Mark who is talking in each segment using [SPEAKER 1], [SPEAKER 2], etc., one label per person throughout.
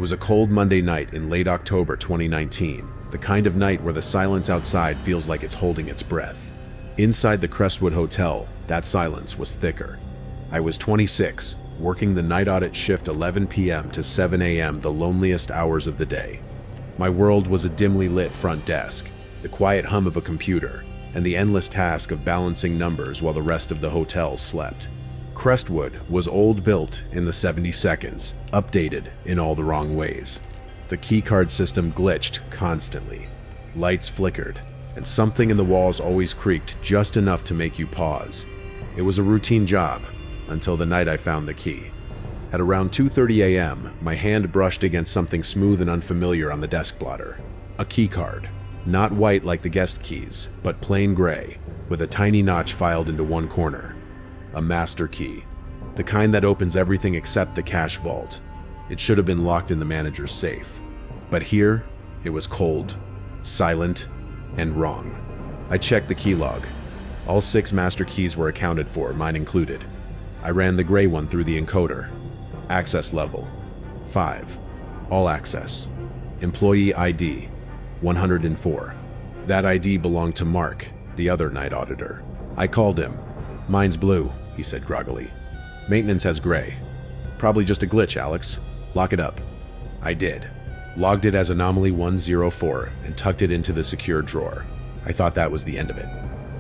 [SPEAKER 1] was a cold Monday night in late October 2019, the kind of night where the silence outside feels like it's holding its breath. Inside the Crestwood Hotel, that silence was thicker. I was 26, working the night audit shift 11 p.m. to 7 a.m., the loneliest hours of the day. My world was a dimly lit front desk, the quiet hum of a computer, and the endless task of balancing numbers while the rest of the hotel slept. Crestwood was old, built in the 72nds, updated in all the wrong ways. The keycard system glitched constantly. Lights flickered, and something in the walls always creaked just enough to make you pause. It was a routine job, until the night I found the key. At around 2:30 a.m., my hand brushed against something smooth and unfamiliar on the desk blotter. A keycard. Not white like the guest keys, but plain gray, with a tiny notch filed into one corner. A master key. The kind that opens everything except the cash vault. It should have been locked in the manager's safe. But here, it was cold, silent, and wrong. I checked the key log. All 6 master keys were accounted for, mine included. I ran the gray one through the encoder. Access level 5. All access. Employee ID 104. That ID belonged to Mark, the other night auditor. I called him. "Mine's blue," he said groggily. "Maintenance has gray. Probably just a glitch, Alex. Lock it up." I did. Logged it as Anomaly 104 and tucked it into the secure drawer. I thought that was the end of it.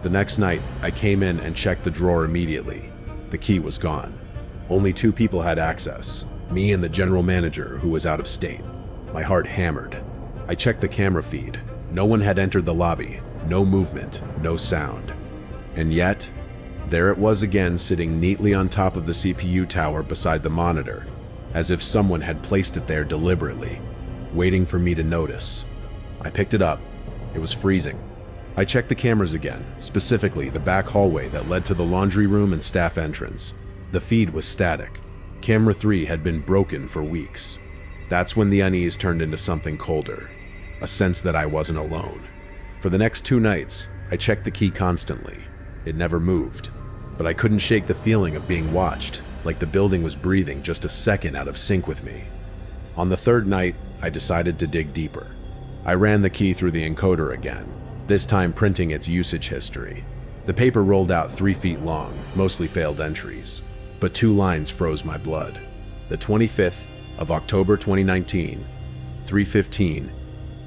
[SPEAKER 1] The next night, I came in and checked the drawer immediately. The key was gone. Only 2 people had access, me and the general manager, who was out of state. My heart hammered. I checked the camera feed. No one had entered the lobby. No movement, no sound. And yet, there it was again, sitting neatly on top of the CPU tower beside the monitor, as if someone had placed it there deliberately, waiting for me to notice. I picked it up. It was freezing. I checked the cameras again, specifically the back hallway that led to the laundry room and staff entrance. The feed was static. Camera 3 had been broken for weeks. That's when the unease turned into something colder, a sense that I wasn't alone. For the next 2 nights, I checked the key constantly. It never moved, but I couldn't shake the feeling of being watched, like the building was breathing just a second out of sync with me. On the 3rd night, I decided to dig deeper. I ran the key through the encoder again, this time printing its usage history. The paper rolled out 3 feet long, mostly failed entries, but 2 lines froze my blood. The 25th of October 2019, 3:15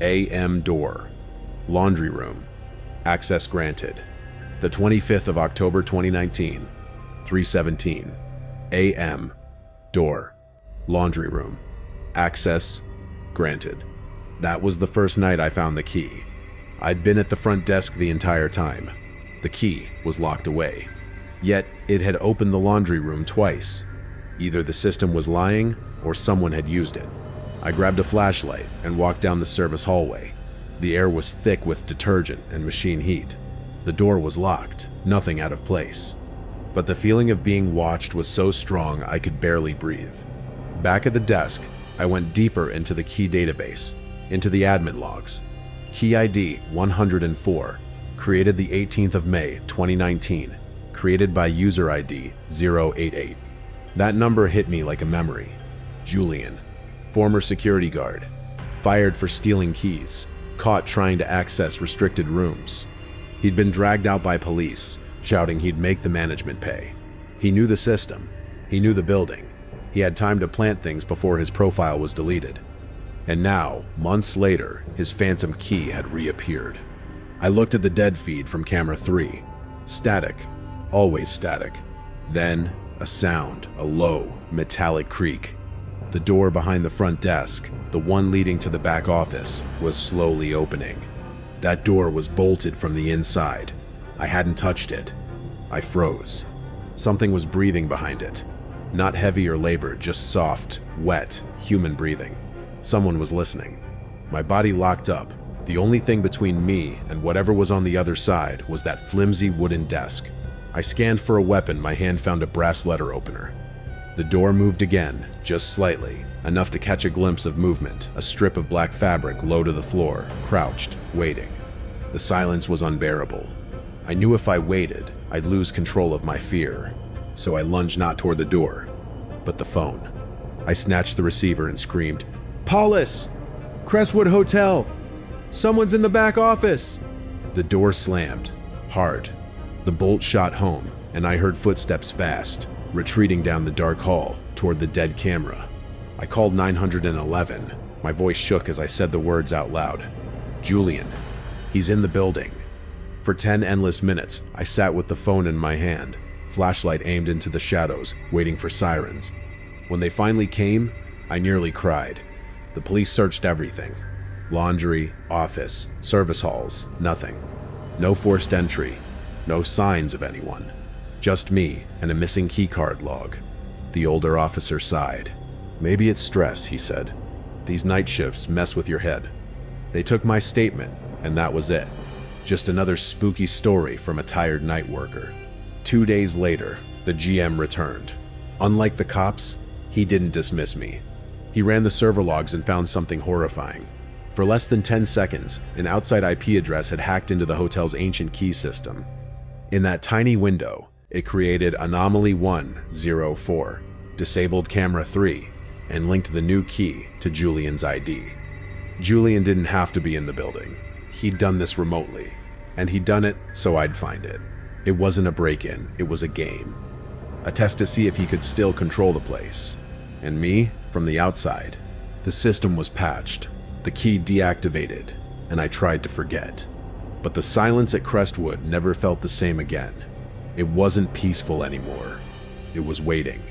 [SPEAKER 1] a.m. door. Laundry room. Access granted. The 25th of October 2019, 3:17 a.m. door. Laundry room. Access granted. That was the first night I found the key. I'd been at the front desk the entire time. The key was locked away. Yet it had opened the laundry room twice. Either the system was lying or someone had used it. I grabbed a flashlight and walked down the service hallway. The air was thick with detergent and machine heat. The door was locked, nothing out of place. But the feeling of being watched was so strong I could barely breathe. Back at the desk, I went deeper into the key database, into the admin logs. Key ID 104, created the 18th of May, 2019, created by user ID 088. That number hit me like a memory. Julian, former security guard, fired for stealing keys, caught trying to access restricted rooms. He'd been dragged out by police, shouting he'd make the management pay. He knew the system. He knew the building. He had time to plant things before his profile was deleted. And now, months later, his phantom key had reappeared. I looked at the dead feed from camera 3. Static. Always static. Then, a sound, a low, metallic creak. The door behind the front desk, the one leading to the back office, was slowly opening. That door was bolted from the inside. I hadn't touched it. I froze. Something was breathing behind it. Not heavy or labored, just soft, wet, human breathing. Someone was listening. My body locked up. The only thing between me and whatever was on the other side was that flimsy wooden desk. I scanned for a weapon. My hand found a brass letter opener. The door moved again, just slightly, enough to catch a glimpse of movement, a strip of black fabric low to the floor, crouched, waiting. The silence was unbearable. I knew if I waited, I'd lose control of my fear, so I lunged not toward the door, but the phone. I snatched the receiver and screamed, Paulus! Crestwood Hotel! Someone's in the back office! The door slammed, hard. The bolt shot home, and I heard footsteps fast, retreating down the dark hall toward the dead camera. I called 911. My voice shook as I said the words out loud. Julian. He's in the building. For 10 endless minutes, I sat with the phone in my hand, flashlight aimed into the shadows, waiting for sirens. When they finally came, I nearly cried. The police searched everything. Laundry, office, service halls, nothing. No forced entry, no signs of anyone. Just me and a missing keycard log. The older officer sighed. Maybe it's stress, he said. These night shifts mess with your head. They took my statement, and that was it. Just another spooky story from a tired night worker. 2 days later, the GM returned. Unlike the cops, he didn't dismiss me. He ran the server logs and found something horrifying. For less than 10 seconds, an outside IP address had hacked into the hotel's ancient key system. In that tiny window, it created Anomaly 104, disabled Camera 3, and linked the new key to Julian's ID. Julian didn't have to be in the building. He'd done this remotely, and he'd done it so I'd find it. It wasn't a break-in, it was a game. A test to see if he could still control the place. And me, from the outside. The system was patched, the key deactivated, and I tried to forget. But the silence at Crestwood never felt the same again. It wasn't peaceful anymore. It was waiting.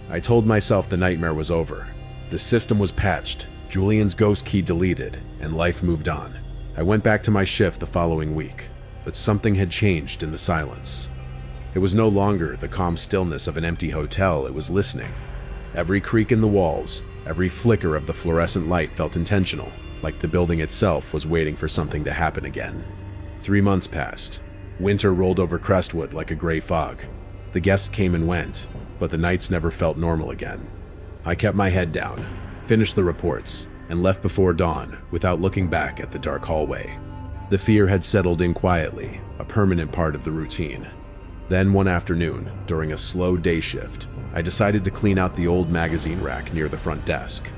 [SPEAKER 1] I told myself the nightmare was over. The system was patched, Julian's ghost key deleted, and life moved on. I went back to my shift the following week, but something had changed in the silence. It was no longer the calm stillness of an empty hotel, it was listening. Every creak in the walls, every flicker of the fluorescent light felt intentional, like the building itself was waiting for something to happen again. 3 months passed. Winter rolled over Crestwood like a gray fog. The guests came and went, but the nights never felt normal again. I kept my head down, finished the reports, and left before dawn without looking back at the dark hallway. The fear had settled in quietly, a permanent part of the routine. Then one afternoon, during a slow day shift, I decided to clean out the old magazine rack near the front desk.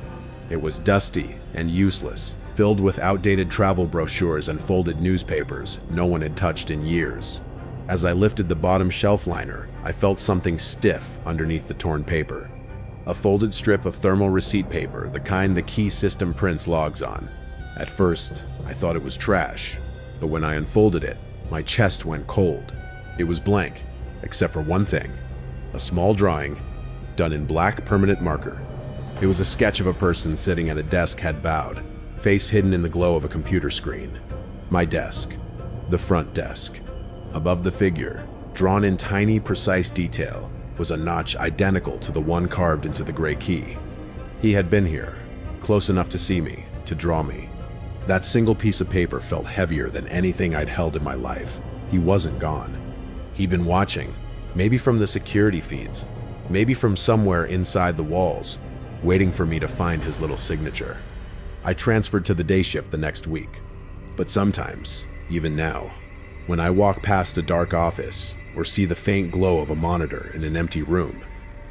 [SPEAKER 1] It was dusty and useless, filled with outdated travel brochures and folded newspapers no one had touched in years. As I lifted the bottom shelf liner, I felt something stiff underneath the torn paper. A folded strip of thermal receipt paper, the kind the key system prints logs on. At first, I thought it was trash, but when I unfolded it, my chest went cold. It was blank, except for one thing. A small drawing, done in black permanent marker. It was a sketch of a person sitting at a desk head bowed, face hidden in the glow of a computer screen. My desk. The front desk. Above the figure, drawn in tiny, precise detail, was a notch identical to the one carved into the gray key. He had been here, close enough to see me, to draw me. That single piece of paper felt heavier than anything I'd held in my life. He wasn't gone. He'd been watching, maybe from the security feeds, maybe from somewhere inside the walls, waiting for me to find his little signature. I transferred to the day shift the next week. But sometimes, even now, when I walk past a dark office or see the faint glow of a monitor in an empty room,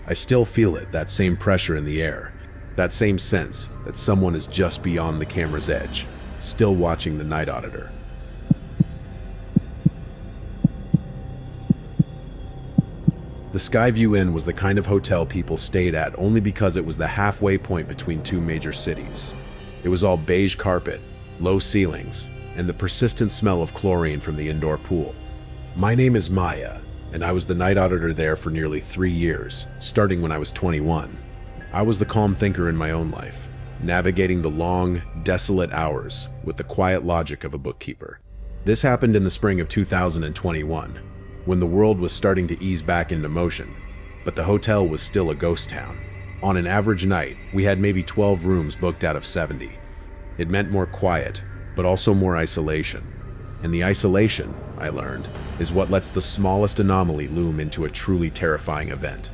[SPEAKER 1] I still feel it, that same pressure in the air, that same sense that someone is just beyond the camera's edge, still watching the Night Auditor. The Skyview Inn was the kind of hotel people stayed at only because it was the halfway point between two major cities. It was all beige carpet, low ceilings, and the persistent smell of chlorine from the indoor pool. My name is Maya, and I was the Night Auditor there for nearly 3 years, starting when I was 21. I was the calm thinker in my own life, navigating the long, desolate hours with the quiet logic of a bookkeeper. This happened in the spring of 2021. When the world was starting to ease back into motion, but the hotel was still a ghost town. On an average night, we had maybe 12 rooms booked out of 70. It meant more quiet, but also more isolation. And the isolation, I learned, is what lets the smallest anomaly loom into a truly terrifying event.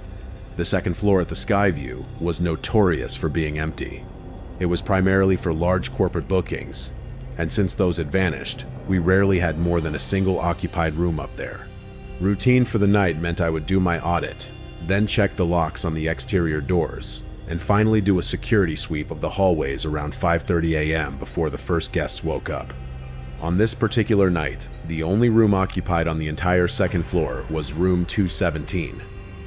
[SPEAKER 1] The second floor at the Skyview was notorious for being empty. It was primarily for large corporate bookings, and since those had vanished, we rarely had more than a single occupied room up there. Routine for the night meant I would do my audit, then check the locks on the exterior doors, and finally do a security sweep of the hallways around 5:30 a.m. before the first guests woke up. On this particular night, the only room occupied on the entire second floor was room 217,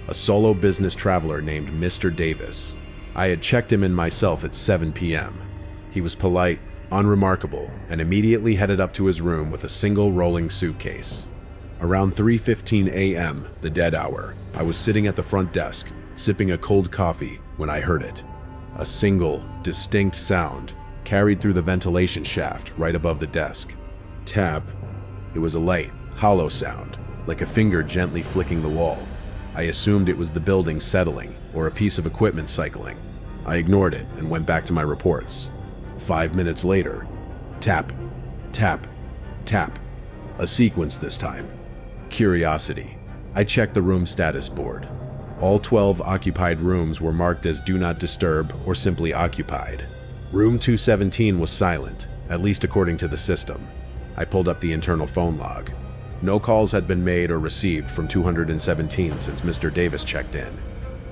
[SPEAKER 1] a solo business traveler named Mr. Davis. I had checked him in myself at 7 p.m. He was polite, unremarkable, and immediately headed up to his room with a single rolling suitcase. Around 3:15 a.m., the dead hour, I was sitting at the front desk, sipping a cold coffee, when I heard it. A single, distinct sound carried through the ventilation shaft right above the desk. Tap. It was a light, hollow sound, like a finger gently flicking the wall. I assumed it was the building settling or a piece of equipment cycling. I ignored it and went back to my reports. 5 minutes later, tap, tap, tap. A sequence this time. Curiosity. I checked the room status board. All 12 occupied rooms were marked as Do Not Disturb or simply occupied. Room 217 was silent, at least according to the system. I pulled up the internal phone log. No calls had been made or received from 217 since Mr. Davis checked in.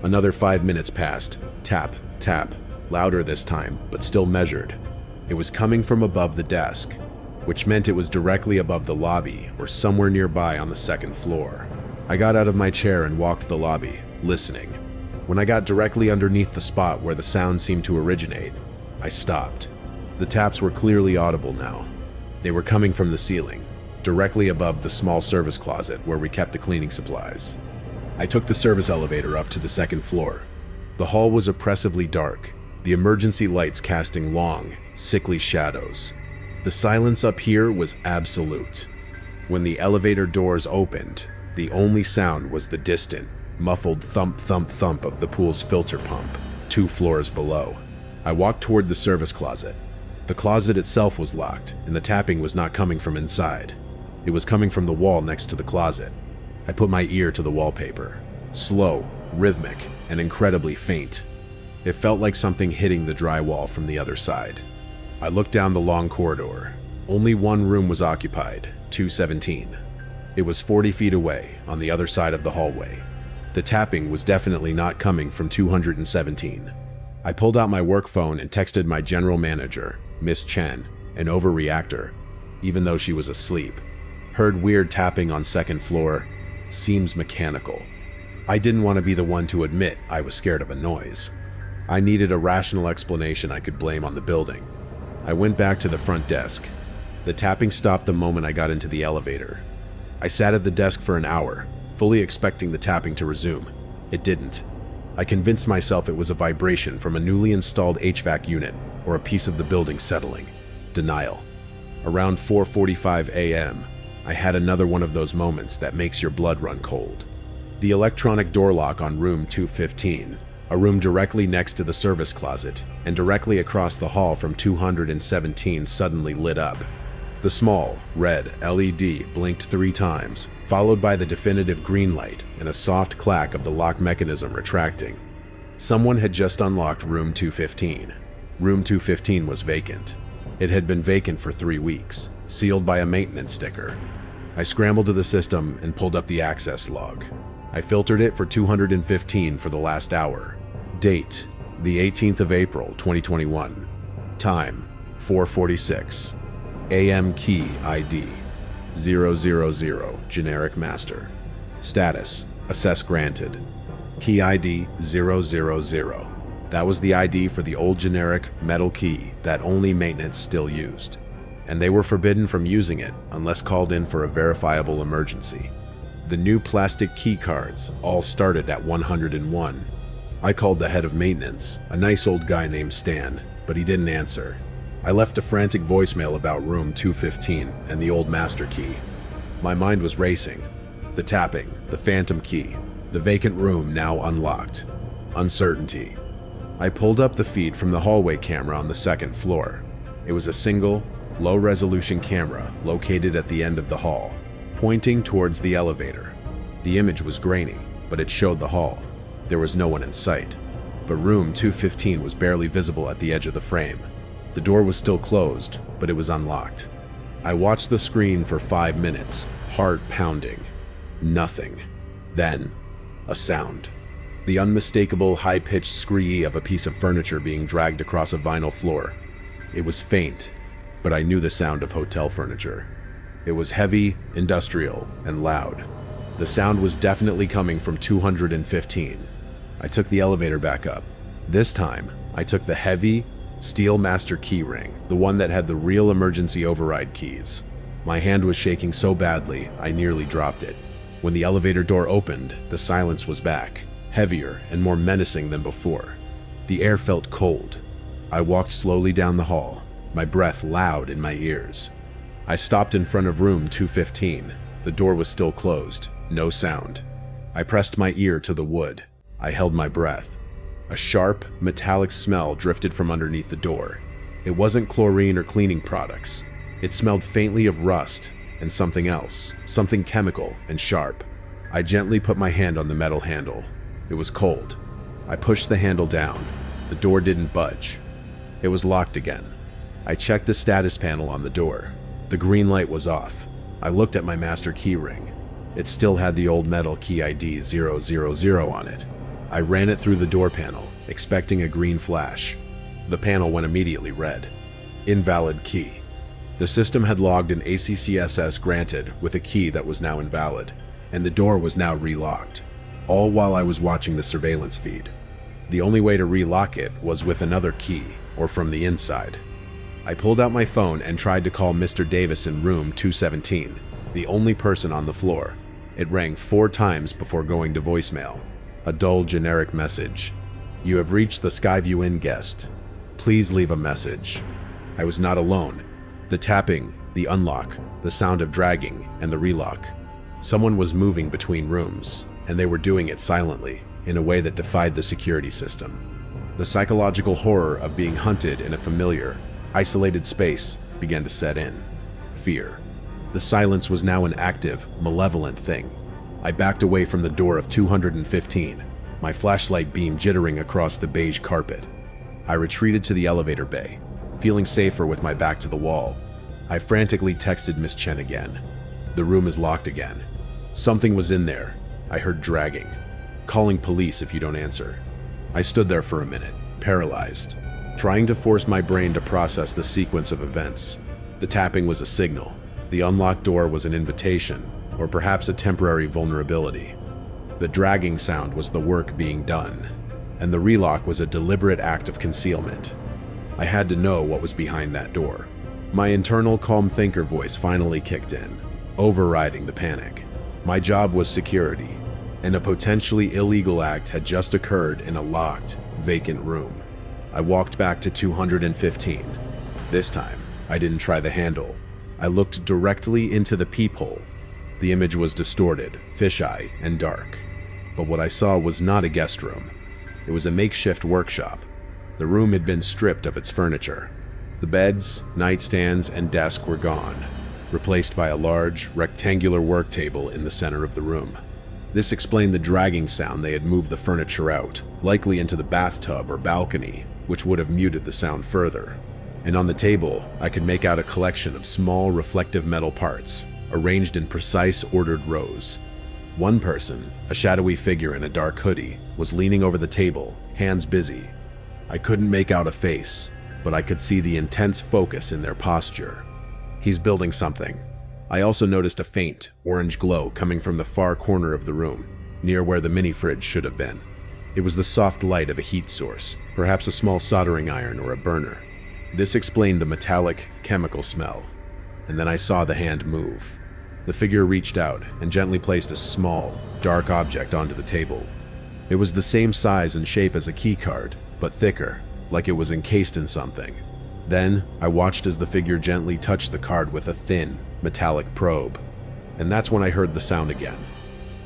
[SPEAKER 1] Another 5 minutes passed. Tap, tap. Louder this time, but still measured. It was coming from above the desk, which meant it was directly above the lobby or somewhere nearby on the second floor. I got out of my chair and walked the lobby, listening. When I got directly underneath the spot where the sound seemed to originate, I stopped. The taps were clearly audible now. They were coming from the ceiling, directly above the small service closet where we kept the cleaning supplies. I took the service elevator up to the second floor. The hall was oppressively dark, the emergency lights casting long, sickly shadows. The silence up here was absolute. When the elevator doors opened, the only sound was the distant, muffled thump thump thump of the pool's filter pump, 2 floors below. I walked toward the service closet. The closet itself was locked, and the tapping was not coming from inside. It was coming from the wall next to the closet. I put my ear to the wallpaper. Slow, rhythmic, and incredibly faint. It felt like something hitting the drywall from the other side. I looked down the long corridor. Only one room was occupied, 217. It was 40 feet away, on the other side of the hallway. The tapping was definitely not coming from 217. I pulled out my work phone and texted my general manager, Miss Chen, an overreactor, even though she was asleep. Heard weird tapping on second floor. Seems mechanical. I didn't want to be the one to admit I was scared of a noise. I needed a rational explanation I could blame on the building. I went back to the front desk. The tapping stopped the moment I got into the elevator. I sat at the desk for an hour, fully expecting the tapping to resume. It didn't. I convinced myself it was a vibration from a newly installed HVAC unit or a piece of the building settling. Denial. Around 4:45 a.m., I had another one of those moments that makes your blood run cold. The electronic door lock on room 215, a room directly next to the service closet and directly across the hall from 217, suddenly lit up. The small, red LED blinked 3 times, followed by the definitive green light and a soft clack of the lock mechanism retracting. Someone had just unlocked room 215. Room 215 was vacant. It had been vacant for 3 weeks, sealed by a maintenance sticker. I scrambled to the system and pulled up the access log. I filtered it for 215 for the last hour. Date, the 18th of April, 2021. Time, 4:46. AM key ID, 000, generic master. Status, access granted. Key ID, 000. That was the ID for the old generic metal key that only maintenance still used. And they were forbidden from using it unless called in for a verifiable emergency. The new plastic key cards all started at 101. I called the head of maintenance, a nice old guy named Stan, but he didn't answer. I left a frantic voicemail about room 215 and the old master key. My mind was racing. The tapping, the phantom key, the vacant room now unlocked. Uncertainty. I pulled up the feed from the hallway camera on the second floor. It was a single, low-resolution camera located at the end of the hall, pointing towards the elevator. The image was grainy, but it showed the hall. There was no one in sight, but room 215 was barely visible at the edge of the frame. The door was still closed, but it was unlocked. I watched the screen for 5 minutes, heart pounding. Nothing. Then, a sound. the unmistakable high-pitched screech of a piece of furniture being dragged across a vinyl floor. It was faint, but I knew the sound of hotel furniture. It was heavy, industrial, and loud. The sound was definitely coming from 215. I took the elevator back up. This time, I took the heavy, steel master key ring, the one that had the real emergency override keys. My hand was shaking so badly, I nearly dropped it. When the elevator door opened, the silence was back, heavier and more menacing than before. The air felt cold. I walked slowly down the hall, my breath loud in my ears. I stopped in front of room 215. The door was still closed, no sound. I pressed my ear to the wood. I held my breath. A sharp, metallic smell drifted from underneath the door. It wasn't chlorine or cleaning products. It smelled faintly of rust and something else, something chemical and sharp. I gently put my hand on the metal handle. It was cold. I pushed the handle down. The door didn't budge. It was locked again. I checked the status panel on the door. The green light was off. I looked at my master key ring. It still had the old metal key ID 000 on it. I ran it through the door panel, expecting a green flash. The panel went immediately red. Invalid key. The system had logged an ACCSS granted with a key that was now invalid, and the door was now relocked, all while I was watching the surveillance feed. The only way to relock it was with another key, or from the inside. I pulled out my phone and tried to call Mr. Davis in room 217, the only person on the floor. It rang 4 times before going to voicemail. A dull, generic message. "You have reached the Skyview Inn guest. Please leave a message." I was not alone. The tapping, the unlock, the sound of dragging, and the relock. Someone was moving between rooms, and they were doing it silently, in a way that defied the security system. The psychological horror of being hunted in a familiar, isolated space began to set in. Fear. The silence was now an active, malevolent thing. I backed away from the door of 215, my flashlight beam jittering across the beige carpet. I retreated to the elevator bay, feeling safer with my back to the wall. I frantically texted Miss Chen again. "The room is locked again. Something was in there. I heard dragging. Calling police if you don't answer." I stood there for a minute, paralyzed, trying to force my brain to process the sequence of events. The tapping was a signal. The unlocked door was an invitation, or perhaps a temporary vulnerability. The dragging sound was the work being done, and the relock was a deliberate act of concealment. I had to know what was behind that door. My internal calm thinker voice finally kicked in, overriding the panic. My job was security, and a potentially illegal act had just occurred in a locked, vacant room. I walked back to 215. This time, I didn't try the handle. I looked directly into the peephole. The image was distorted, fisheye, and dark. But what I saw was not a guest room. It was a makeshift workshop. The room had been stripped of its furniture. The beds, nightstands, and desk were gone, replaced by a large, rectangular work table in the center of the room. This explained the dragging sound. They had moved the furniture out, likely into the bathtub or balcony, which would have muted the sound further. And on the table, I could make out a collection of small, reflective metal parts, arranged in precise, ordered rows. One person, a shadowy figure in a dark hoodie, was leaning over the table, hands busy. I couldn't make out a face, but I could see the intense focus in their posture. He's building something. I also noticed a faint, orange glow coming from the far corner of the room, near where the mini-fridge should have been. It was the soft light of a heat source, perhaps a small soldering iron or a burner. This explained the metallic, chemical smell. And then I saw the hand move. The figure reached out and gently placed a small, dark object onto the table. It was the same size and shape as a key card, but thicker, like it was encased in something. Then, I watched as the figure gently touched the card with a thin, metallic probe. And that's when I heard the sound again.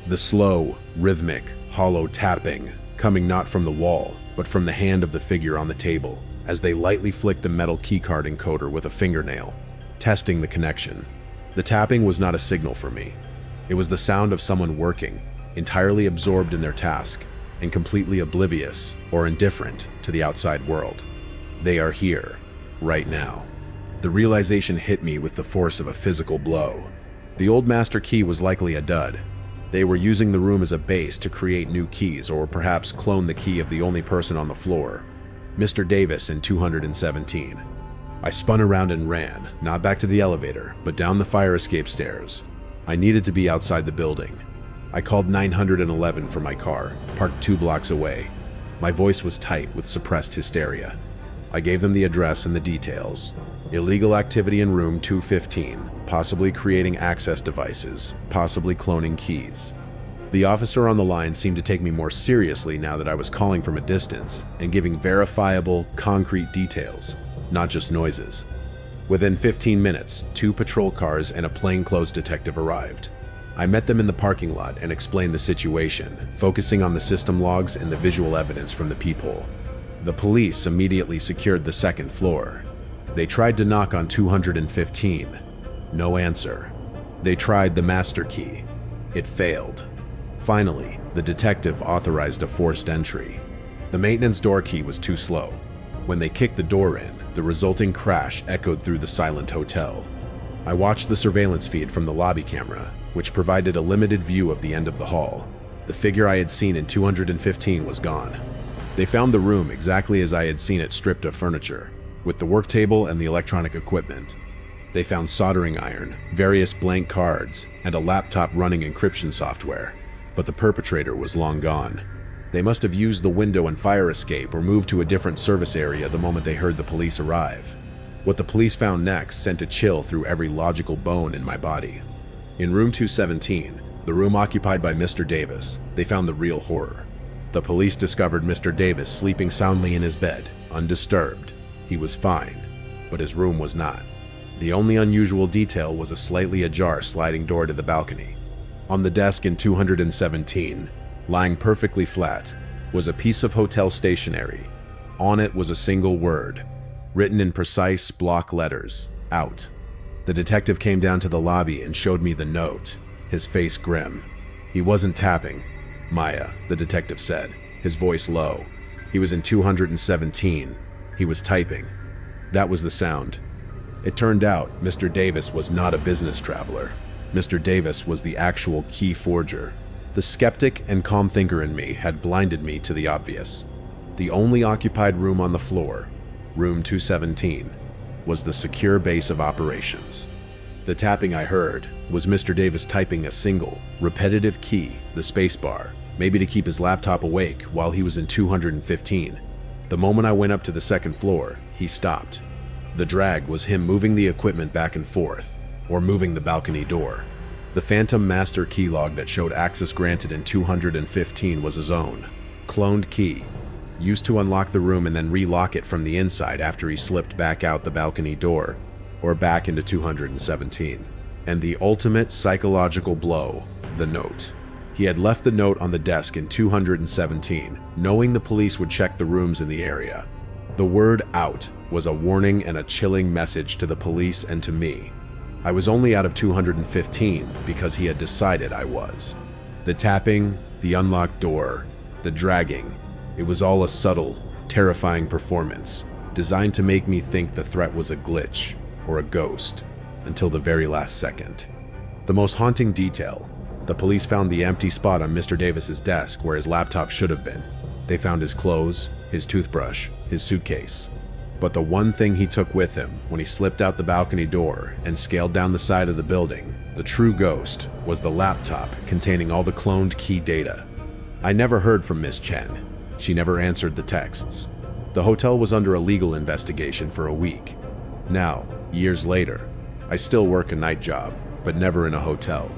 [SPEAKER 1] The slow, rhythmic, hollow tapping, coming not from the wall, but from the hand of the figure on the table, as they lightly flicked the metal keycard encoder with a fingernail, testing the connection. The tapping was not a signal for me. It was the sound of someone working, entirely absorbed in their task, and completely oblivious or indifferent to the outside world. They are here, right now. The realization hit me with the force of a physical blow. The old master key was likely a dud. They were using the room as a base to create new keys or perhaps clone the key of the only person on the floor, Mr. Davis in 217. I spun around and ran, not back to the elevator, but down the fire escape stairs. I needed to be outside the building. I called 911 for my car, parked 2 blocks away. My voice was tight with suppressed hysteria. I gave them the address and the details. Illegal activity in room 215, possibly creating access devices, possibly cloning keys. The officer on the line seemed to take me more seriously now that I was calling from a distance and giving verifiable, concrete details, not just noises. Within 15 minutes, 2 patrol cars and a plainclothes detective arrived. I met them in the parking lot and explained the situation, focusing on the system logs and the visual evidence from the peephole. The police immediately secured the 2nd floor. They tried to knock on 215. No answer. They tried the master key. It failed. Finally, the detective authorized a forced entry. The maintenance door key was too slow. When they kicked the door in, the resulting crash echoed through the silent hotel. I watched the surveillance feed from the lobby camera, which provided a limited view of the end of the hall. The figure I had seen in 215 was gone. They found the room exactly as I had seen it, stripped of furniture, with the work table and the electronic equipment. They found soldering iron, various blank cards, and a laptop running encryption software, but the perpetrator was long gone. They must have used the window and fire escape or moved to a different service area the moment they heard the police arrive. What the police found next sent a chill through every logical bone in my body. In room 217, the room occupied by Mr. Davis, they found the real horror. The police discovered Mr. Davis sleeping soundly in his bed, undisturbed. He was fine, but his room was not. The only unusual detail was a slightly ajar sliding door to the balcony. On the desk in 217, lying perfectly flat, was a piece of hotel stationery. On it was a single word, written in precise block letters, "Out." The detective came down to the lobby and showed me the note, his face grim. He wasn't tapping. "Maya," the detective said, his voice low. He was in 217. He was typing. That was the sound. It turned out Mr. Davis was not a business traveler. Mr. Davis was the actual key forger. The skeptic and calm thinker in me had blinded me to the obvious. The only occupied room on the floor, room 217, was the secure base of operations. The tapping I heard was Mr. Davis typing a single, repetitive key, the spacebar, maybe to keep his laptop awake while he was in 215. The moment I went up to the 2nd floor, he stopped. The drag was him moving the equipment back and forth, or moving the balcony door. The phantom master key log that showed access granted in 215 was his own. Cloned key, used to unlock the room and then relock it from the inside after he slipped back out the balcony door, or back into 217. And the ultimate psychological blow, the note. He had left the note on the desk in 217, knowing the police would check the rooms in the area. The word "out" was a warning and a chilling message to the police and to me. I was only out of 215 because he had decided I was. The tapping, the unlocked door, the dragging, it was all a subtle, terrifying performance, designed to make me think the threat was a glitch or a ghost, until the very last second. The most haunting detail: the police found the empty spot on Mr. Davis's desk where his laptop should have been. They found his clothes, his toothbrush, his suitcase. But the one thing he took with him when he slipped out the balcony door and scaled down the side of the building, the true ghost, was the laptop containing all the cloned key data. I never heard from Miss Chen. She never answered the texts. The hotel was under a legal investigation for a week. Now, years later, I still work a night job, but never in a hotel.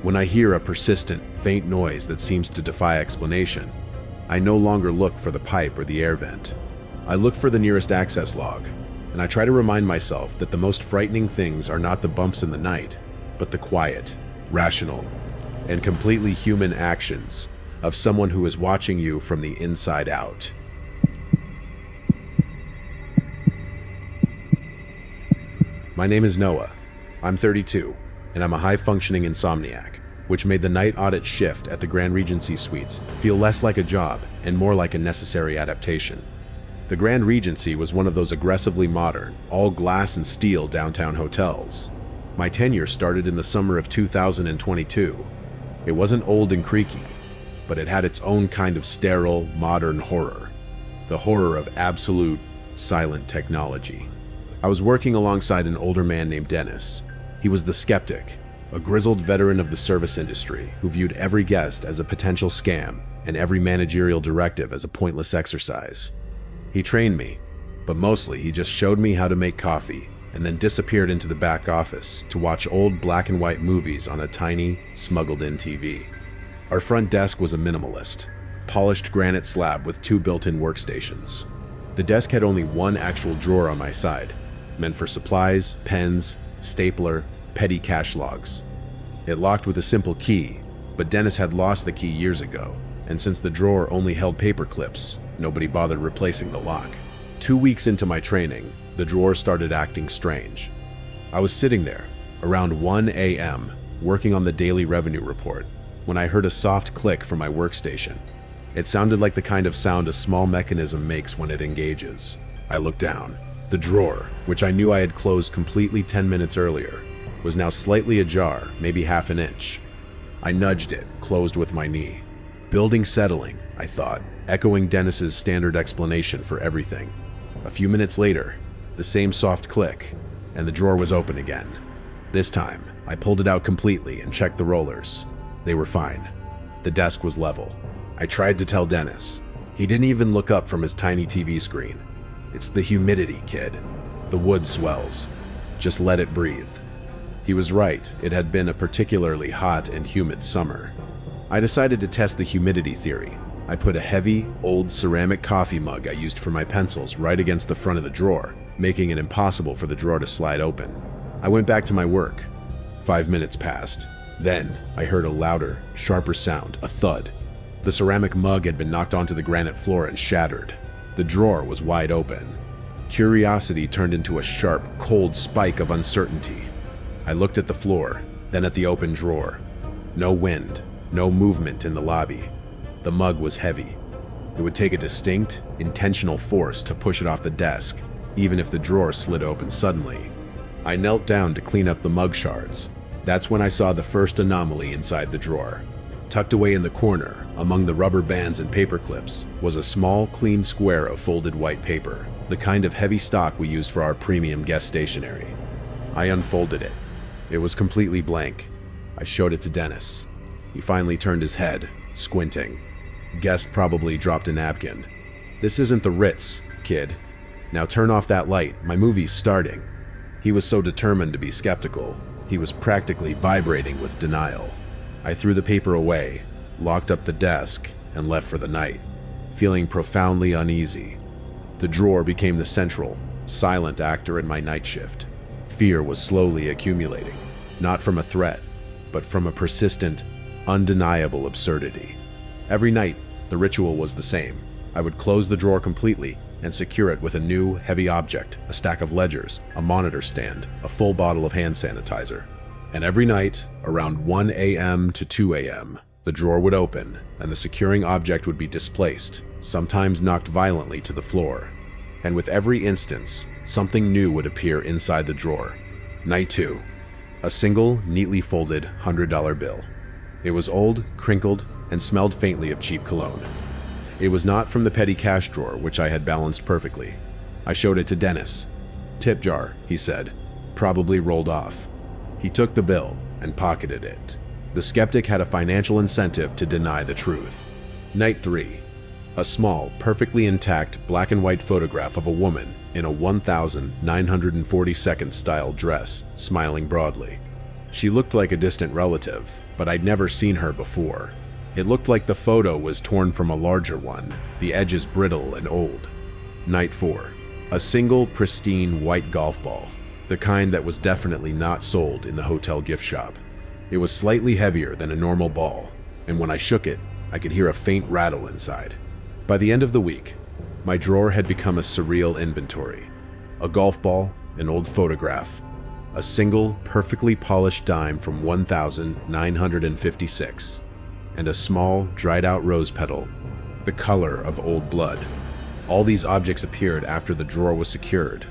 [SPEAKER 1] When I hear a persistent, faint noise that seems to defy explanation, I no longer look for the pipe or the air vent. I look for the nearest access log, and I try to remind myself that the most frightening things are not the bumps in the night, but the quiet, rational, and completely human actions of someone who is watching you from the inside out. My name is Noah. I'm 32, and I'm a high-functioning insomniac, which made the night audit shift at the Grand Regency Suites feel less like a job and more like a necessary adaptation. The Grand Regency was one of those aggressively modern, all glass and steel downtown hotels. My tenure started in the summer of 2022. It wasn't old and creaky, but it had its own kind of sterile, modern horror. The horror of absolute, silent technology. I was working alongside an older man named Dennis. He was the skeptic, a grizzled veteran of the service industry who viewed every guest as a potential scam and every managerial directive as a pointless exercise. He trained me, but mostly he just showed me how to make coffee and then disappeared into the back office to watch old black and white movies on a tiny, smuggled-in TV. Our front desk was a minimalist, polished granite slab with 2 built-in workstations. The desk had only one actual drawer on my side, meant for supplies, pens, stapler, petty cash logs. It locked with a simple key, but Dennis had lost the key years ago, and since the drawer only held paper clips, nobody bothered replacing the lock. 2 weeks into my training, the drawer started acting strange. I was sitting there, around 1 a.m., working on the daily revenue report, when I heard a soft click from my workstation. It sounded like the kind of sound a small mechanism makes when it engages. I looked down. The drawer, which I knew I had closed completely 10 minutes earlier, was now slightly ajar, maybe half an inch. I nudged it, closed with my knee. Building settling, I thought, echoing Dennis's standard explanation for everything. A few minutes later, the same soft click, and the drawer was open again. This time, I pulled it out completely and checked the rollers. They were fine. The desk was level. I tried to tell Dennis. He didn't even look up from his tiny TV screen. It's the humidity, kid. The wood swells. Just let it breathe. He was right. It had been a particularly hot and humid summer. I decided to test the humidity theory. I put a heavy, old ceramic coffee mug I used for my pencils right against the front of the drawer, making it impossible for the drawer to slide open. I went back to my work. 5 minutes passed. Then, I heard a louder, sharper sound, a thud. The ceramic mug had been knocked onto the granite floor and shattered. The drawer was wide open. Curiosity turned into a sharp, cold spike of uncertainty. I looked at the floor, then at the open drawer. No wind, no movement in the lobby. The mug was heavy. It would take a distinct, intentional force to push it off the desk, even if the drawer slid open suddenly. I knelt down to clean up the mug shards. That's when I saw the first anomaly inside the drawer. Tucked away in the corner, among the rubber bands and paper clips, was a small, clean square of folded white paper, the kind of heavy stock we use for our premium guest stationery. I unfolded it. It was completely blank. I showed it to Dennis. He finally turned his head, squinting. Guest probably dropped a napkin. "This isn't the Ritz, kid. Now turn off that light, my movie's starting." He was so determined to be skeptical, he was practically vibrating with denial. I threw the paper away, locked up the desk, and left for the night, feeling profoundly uneasy. The drawer became the central, silent actor in my night shift. Fear was slowly accumulating, not from a threat, but from a persistent, undeniable absurdity. Every night, the ritual was the same. I would close the drawer completely and secure it with a new, heavy object, a stack of ledgers, a monitor stand, a full bottle of hand sanitizer. And every night, around 1 a.m. to 2 a.m., the drawer would open and the securing object would be displaced, sometimes knocked violently to the floor. And with every instance, something new would appear inside the drawer. Night 2. A single, neatly folded $100 bill. It was old, crinkled, and smelled faintly of cheap cologne. It was not from the petty cash drawer, which I had balanced perfectly. I showed it to Dennis. "Tip jar," he said. "Probably rolled off." He took the bill and pocketed it. The skeptic had a financial incentive to deny the truth. Night 3. A small, perfectly intact black and white photograph of a woman in a 1942nd style dress, smiling broadly. She looked like a distant relative, but I'd never seen her before. It looked like the photo was torn from a larger one, the edges brittle and old. Night 4. A single, pristine white golf ball, the kind that was definitely not sold in the hotel gift shop. It was slightly heavier than a normal ball, and when I shook it, I could hear a faint rattle inside. By the end of the week, my drawer had become a surreal inventory. A golf ball, an old photograph, a single, perfectly polished dime from 1956, and a small, dried-out rose petal, the color of old blood. All these objects appeared after the drawer was secured,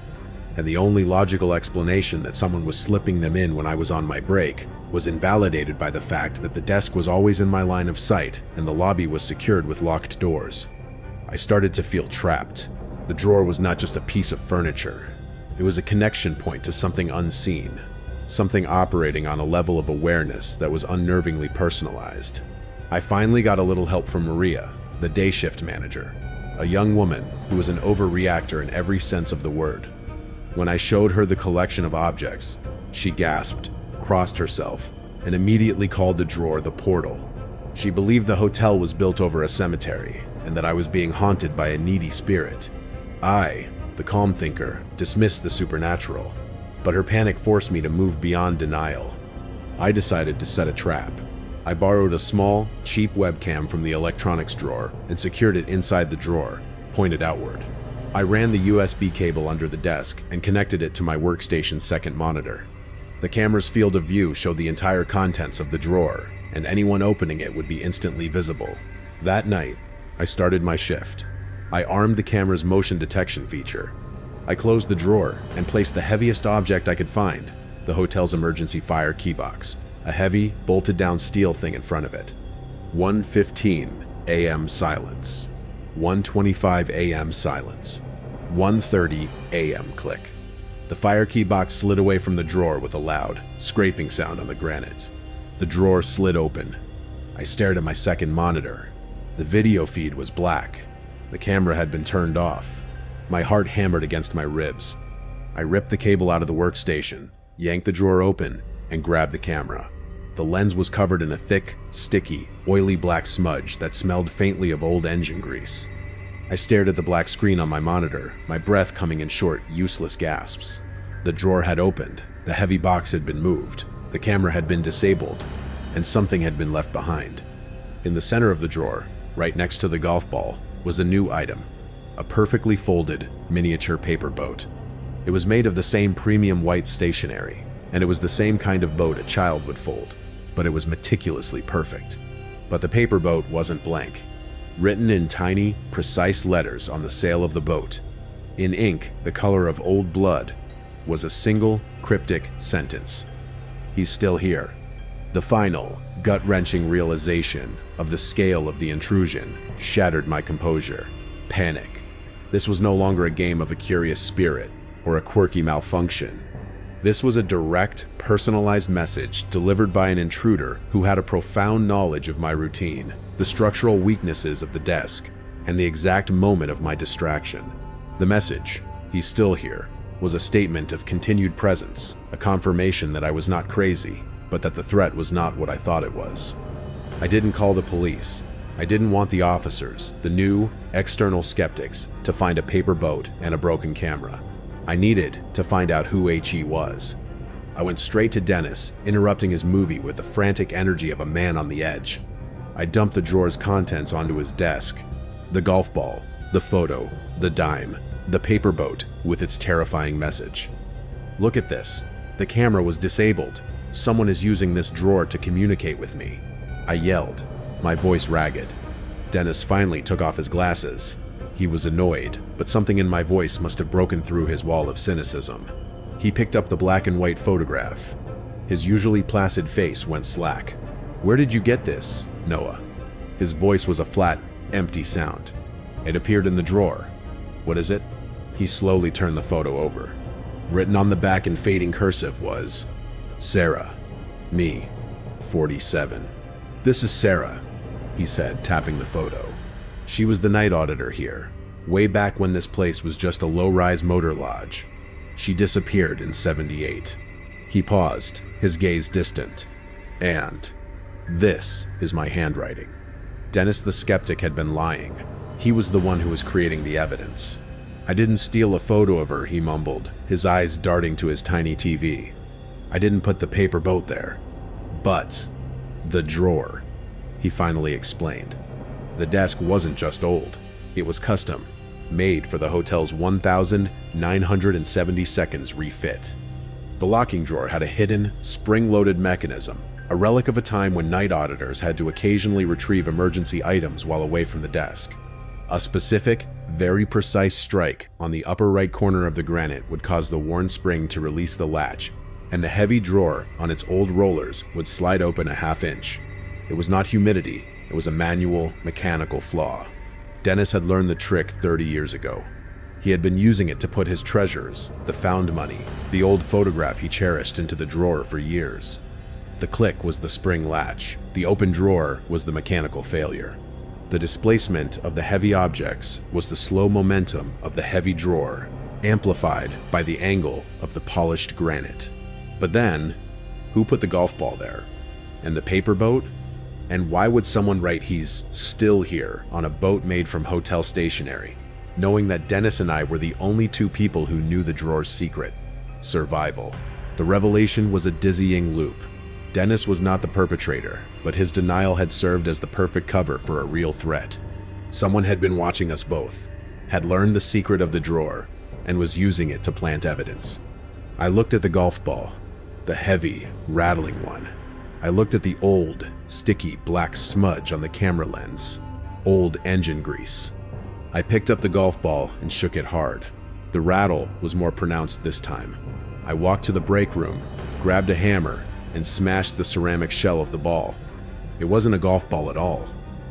[SPEAKER 1] and the only logical explanation that someone was slipping them in when I was on my break was invalidated by the fact that the desk was always in my line of sight and the lobby was secured with locked doors. I started to feel trapped. The drawer was not just a piece of furniture. It was a connection point to something unseen, something operating on a level of awareness that was unnervingly personalized. I finally got a little help from Maria, the day shift manager, a young woman who was an overreactor in every sense of the word. When I showed her the collection of objects, she gasped, crossed herself, and immediately called the drawer the portal. She believed the hotel was built over a cemetery and that I was being haunted by a needy spirit. I, the calm thinker, dismissed the supernatural, but her panic forced me to move beyond denial. I decided to set a trap. I borrowed a small, cheap webcam from the electronics drawer and secured it inside the drawer, pointed outward. I ran the USB cable under the desk and connected it to my workstation's second monitor. The camera's field of view showed the entire contents of the drawer, and anyone opening it would be instantly visible. That night, I started my shift. I armed the camera's motion detection feature. I closed the drawer and placed the heaviest object I could find, the hotel's emergency fire keybox, a heavy, bolted-down steel thing in front of it. 1:15 a.m. silence. 1:25 a.m. silence. 1:30 a.m. click. The fire key box slid away from the drawer with a loud, scraping sound on the granite. The drawer slid open. I stared at my second monitor. The video feed was black. The camera had been turned off. My heart hammered against my ribs. I ripped the cable out of the workstation, yanked the drawer open, and grabbed the camera. The lens was covered in a thick, sticky, oily black smudge that smelled faintly of old engine grease. I stared at the black screen on my monitor, my breath coming in short, useless gasps. The drawer had opened, the heavy box had been moved, the camera had been disabled, and something had been left behind. In the center of the drawer, right next to the golf ball, was a new item, a perfectly folded, miniature paper boat. It was made of the same premium white stationery, and it was the same kind of boat a child would fold, but it was meticulously perfect. But the paper boat wasn't blank. Written in tiny, precise letters on the sail of the boat, in ink the color of old blood, was a single, cryptic sentence. "He's still here." The final, gut-wrenching realization of the scale of the intrusion shattered my composure. Panic. This was no longer a game of a curious spirit or a quirky malfunction. This was a direct, personalized message delivered by an intruder who had a profound knowledge of my routine, the structural weaknesses of the desk, and the exact moment of my distraction. The message, "He's still here," was a statement of continued presence, a confirmation that I was not crazy, but that the threat was not what I thought it was. I didn't call the police. I didn't want the officers, the new, external skeptics, to find a paper boat and a broken camera. I needed to find out who HE was. I went straight to Dennis, interrupting his movie with the frantic energy of a man on the edge. I dumped the drawer's contents onto his desk. The golf ball, the photo, the dime, the paper boat with its terrifying message. "Look at this. The camera was disabled. Someone is using this drawer to communicate with me." I yelled, my voice ragged. Dennis finally took off his glasses. He was annoyed, but something in my voice must have broken through his wall of cynicism. He picked up the black and white photograph. His usually placid face went slack. "Where did you get this, Noah?" His voice was a flat, empty sound. "It appeared in the drawer." "What is it?" He slowly turned the photo over. Written on the back in fading cursive was, "Sarah, me, 47. "This is Sarah," he said, tapping the photo. "She was the night auditor here, way back when this place was just a low-rise motor lodge. She disappeared in 78. He paused, his gaze distant. "And this is my handwriting." Dennis the skeptic had been lying. He was the one who was creating the evidence. "I didn't steal a photo of her," he mumbled, his eyes darting to his tiny TV. "I didn't put the paper boat there. But the drawer," he finally explained. The desk wasn't just old. It was custom, made for the hotel's 1,970 seconds refit. The locking drawer had a hidden, spring-loaded mechanism, a relic of a time when night auditors had to occasionally retrieve emergency items while away from the desk. A specific, very precise strike on the upper right corner of the granite would cause the worn spring to release the latch, and the heavy drawer on its old rollers would slide open a half-inch. It was not humidity, it was a manual, mechanical flaw. Dennis had learned the trick 30 years ago. He had been using it to put his treasures, the found money, the old photograph he cherished, into the drawer for years. The click was the spring latch. The open drawer was the mechanical failure. The displacement of the heavy objects was the slow momentum of the heavy drawer, amplified by the angle of the polished granite. But then, who put the golf ball there? And the paper boat? And why would someone write "he's still here" on a boat made from hotel stationery, knowing that Dennis and I were the only two people who knew the drawer's secret? Survival. The revelation was a dizzying loop. Dennis was not the perpetrator, but his denial had served as the perfect cover for a real threat. Someone had been watching us both, had learned the secret of the drawer, and was using it to plant evidence. I looked at the golf ball, the heavy, rattling one. I looked at the old, sticky black smudge on the camera lens, old engine grease. I picked up the golf ball and shook it hard. The rattle was more pronounced this time. I walked to the break room, grabbed a hammer, and smashed the ceramic shell of the ball. It wasn't a golf ball at all.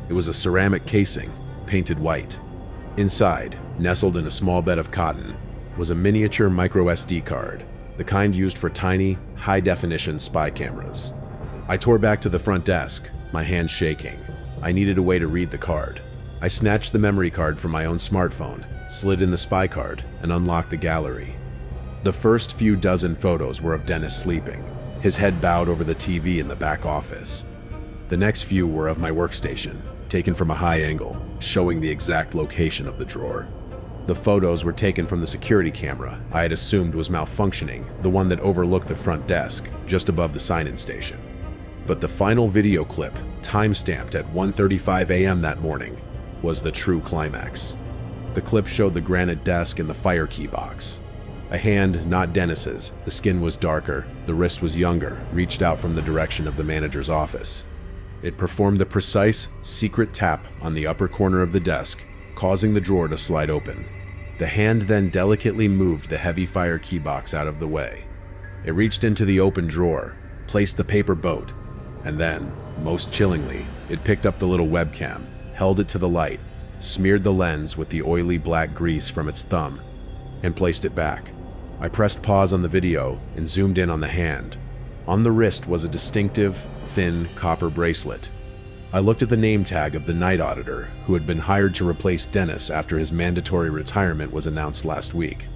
[SPEAKER 1] It was a ceramic casing, painted white. Inside, nestled in a small bed of cotton, was a miniature micro SD card, the kind used for tiny, high-definition spy cameras. I tore back to the front desk, my hands shaking. I needed a way to read the card. I snatched the memory card from my own smartphone, slid in the spy card, and unlocked the gallery. The first few dozen photos were of Dennis sleeping, his head bowed over the TV in the back office. The next few were of my workstation, taken from a high angle, showing the exact location of the drawer. The photos were taken from the security camera I had assumed was malfunctioning, the one that overlooked the front desk, just above the sign-in station. But the final video clip, time-stamped at 1:35 a.m. that morning, was the true climax. The clip showed the granite desk and the fire key box. A hand, not Dennis's, the skin was darker, the wrist was younger, reached out from the direction of the manager's office. It performed the precise, secret tap on the upper corner of the desk, causing the drawer to slide open. The hand then delicately moved the heavy fire key box out of the way. It reached into the open drawer, placed the paper boat, and then, most chillingly, it picked up the little webcam, held it to the light, smeared the lens with the oily black grease from its thumb, and placed it back. I pressed pause on the video and zoomed in on the hand. On the wrist was a distinctive, thin copper bracelet. I looked at the name tag of the night auditor who had been hired to replace Dennis after his mandatory retirement was announced last week.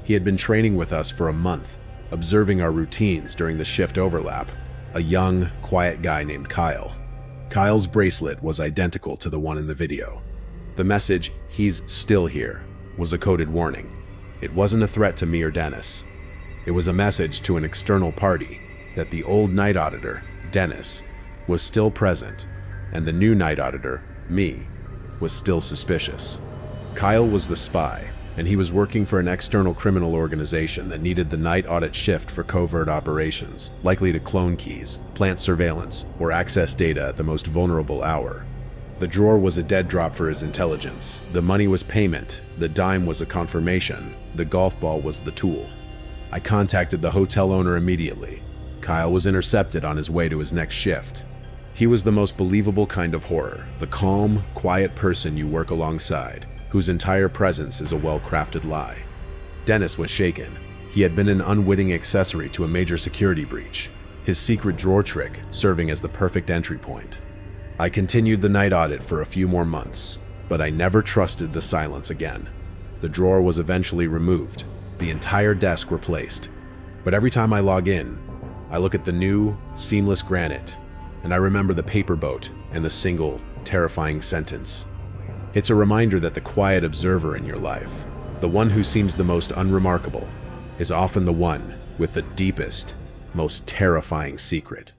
[SPEAKER 1] He had been training with us for a month, observing our routines during the shift overlap. A young, quiet guy named Kyle. Kyle's bracelet was identical to the one in the video. The message, "He's still here," was a coded warning. It wasn't a threat to me or Dennis. It was a message to an external party that the old night auditor, Dennis, was still present, and the new night auditor, me, was still suspicious. Kyle was the spy, and he was working for an external criminal organization that needed the night audit shift for covert operations, likely to clone keys, plant surveillance, or access data at the most vulnerable hour. The drawer was a dead drop for his intelligence. The money was payment, the dime was a confirmation, the golf ball was the tool. I contacted the hotel owner immediately. Kyle was intercepted on his way to his next shift. He was the most believable kind of horror, the calm, quiet person you work alongside, whose entire presence is a well-crafted lie. Dennis was shaken. He had been an unwitting accessory to a major security breach, his secret drawer trick serving as the perfect entry point. I continued the night audit for a few more months, but I never trusted the silence again. The drawer was eventually removed, the entire desk replaced. But every time I log in, I look at the new, seamless granite, and I remember the paper boat and the single, terrifying sentence. It's a reminder that the quiet observer in your life, the one who seems the most unremarkable, is often the one with the deepest, most terrifying secret.